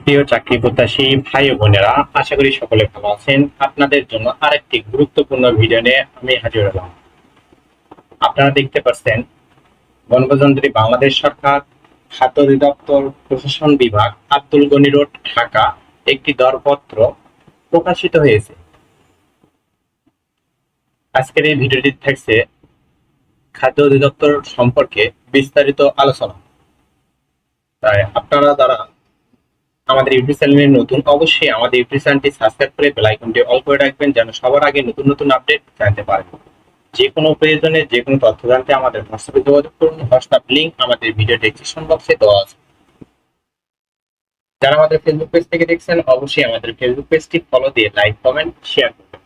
সুপ্রিয় চাকরি প্রত্যাশী ভাই ও বোনেরা, আশা করি সকলে ভালো আছেন। আপনাদের জন্য আরেকটি গুরুত্বপূর্ণ ভিডিও নিয়ে আমি হাজির হলাম। আপনারা দেখতে পাচ্ছেন, গণপ্রজাতন্ত্রী বাংলাদেশ সরকার, খাদ্য অধিদপ্তর, প্রশাসন বিভাগ, আব্দুল গনি রোড, ঢাকা একটি দরপত্র প্রকাশিত হয়েছে। আজকের এই ভিডিওটি থাকছে খাদ্য অধিদপ্তর সম্পর্কে বিস্তারিত আলোচনা। তাই আপনারা যারা আমাদের ইউটিউব চ্যানেলে নতুন, অবশ্যই আমাদের ইউটিউব চ্যানেলটি সাবস্ক্রাইব করে বেল আইকনটি অল করে রাখবেন, যেন সবার আগে নতুন নতুন আপডেট জানতে পারেন। যে কোনো প্রয়োজনে যে কোনো তথ্য জানতে আমাদের হোয়াটসঅ্যাপে যোগাযোগ করুন। হোয়াটসঅ্যাপ লিংক আমাদের ভিডিও ডেসক্রিপশন বক্সে দেওয়া আছে। যারা আমাদের ফেসবুক পেজ থেকে দেখছেন, অবশ্যই আমাদের ফেসবুক পেজটি ফলো দিয়ে লাইক, কমেন্ট, শেয়ার করবেন।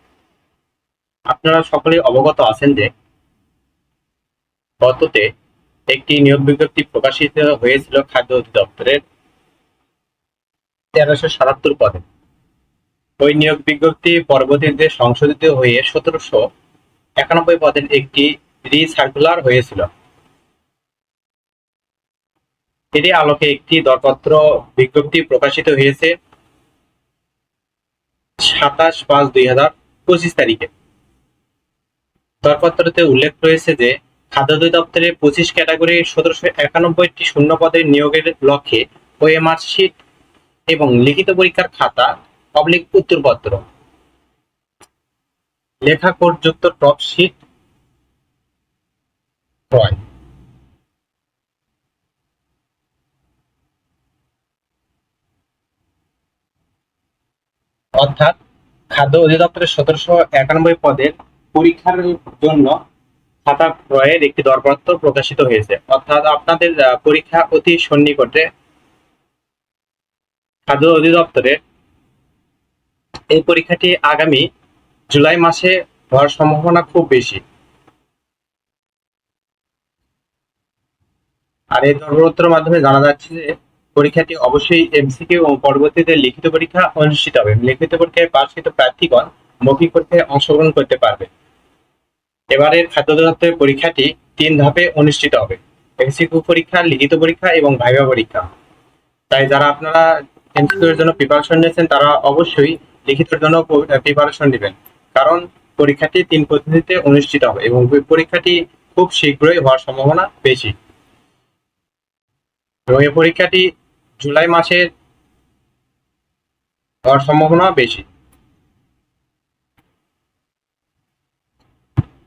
আপনারা সকলেই অবগত আছেন যে গততে একটি নিয়োগ বিজ্ঞপ্তি প্রকাশিত হয়েছিল খাদ্য অধিদপ্তরের 1377 পদে। ওই নিয়োগ বিজ্ঞপ্তি পরবর্তীতে সংশোধিত হয়ে 1791 পদের একটি রি-সার্কুলার হয়েছিল। এরই আলোকে একটি দরপত্র বিজ্ঞপ্তি প্রকাশিত হয়েছে 27/5/2025 তারিখে। দরপত্রতে উল্লেখ রয়েছে যে খাদ্য অধিদপ্তরের 25 ক্যাটাগরির 1791টি শূন্য পদের নিয়োগের লক্ষ্যে ওএমআর শিট এবং লিখিত পরীক্ষার খাতা উত্তরপত্র, লেখা কোডযুক্ত টপ শিট ক্রয়। অর্থাৎ খাদ্য অধিদপ্তরের 1791 পদের পরীক্ষার জন্য খাতা ক্রয়ের একটি দরপত্র প্রকাশিত হয়েছে। অর্থাৎ আপনাদের পরীক্ষা অতি সন্নিকটে। খাদ্য অধিদপ্তরের এই পরীক্ষাটি আগামী জুলাই মাসে হওয়ার সম্ভাবনা খুব বেশি। আর এই দরপত্রের মাধ্যমে জানা যাচ্ছে যে পরীক্ষাটি অবশ্যই এমসিকিউ এবং পরবর্তীতে লিখিত পরীক্ষা অনুষ্ঠিত হবে। লিখিত পরীক্ষায় পাশকৃত প্রার্থীগণ মৌখিক পরীক্ষায় অংশগ্রহণ করতে পারবে। এবারের খাদ্য অধিদপ্তরের পরীক্ষাটি 3 ধাপে অনুষ্ঠিত হবে: এমসিকিউ পরীক্ষা, লিখিত পরীক্ষা এবং ভাইভা পরীক্ষা। তাই যারা আপনারা এমসিকিউ এর জন্য প্রিপারেশন নিয়েছেন, তারা অবশ্যই লিখিতের জন্য প্রিপারেশন নেবেন, কারণ পরীক্ষাটি 3 পদ্ধতিতে অনুষ্ঠিত হবে এবং পরীক্ষাটি খুব শীঘ্রই হওয়ার সম্ভাবনা বেশি। এবং এই পরীক্ষাটি জুলাই মাসে হওয়ার সম্ভাবনা বেশি।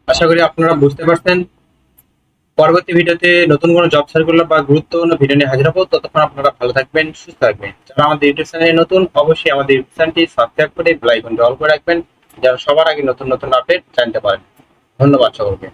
আশা করি আপনারা বুঝতে পারছেন। পরবর্তী ভিডিওতে নতুন কোনো জব সার্কুলার বা গুরুত্বপূর্ণ ভিডিও নিয়ে হাজির হবো। ততক্ষণ আপনারা ভালো থাকবেন, সুস্থ থাকবেন। যারা আমাদের ইউটিউব চ্যানেলে নতুন, অবশ্যই আমাদের ইউটিউব চ্যানেলটি সাবস্ক্রাইব করে বেল আইকনটি অল করে রাখবেন, যেন সবার আগে নতুন নতুন আপডেট জানতে পারেন। ধন্যবাদ সকলকে।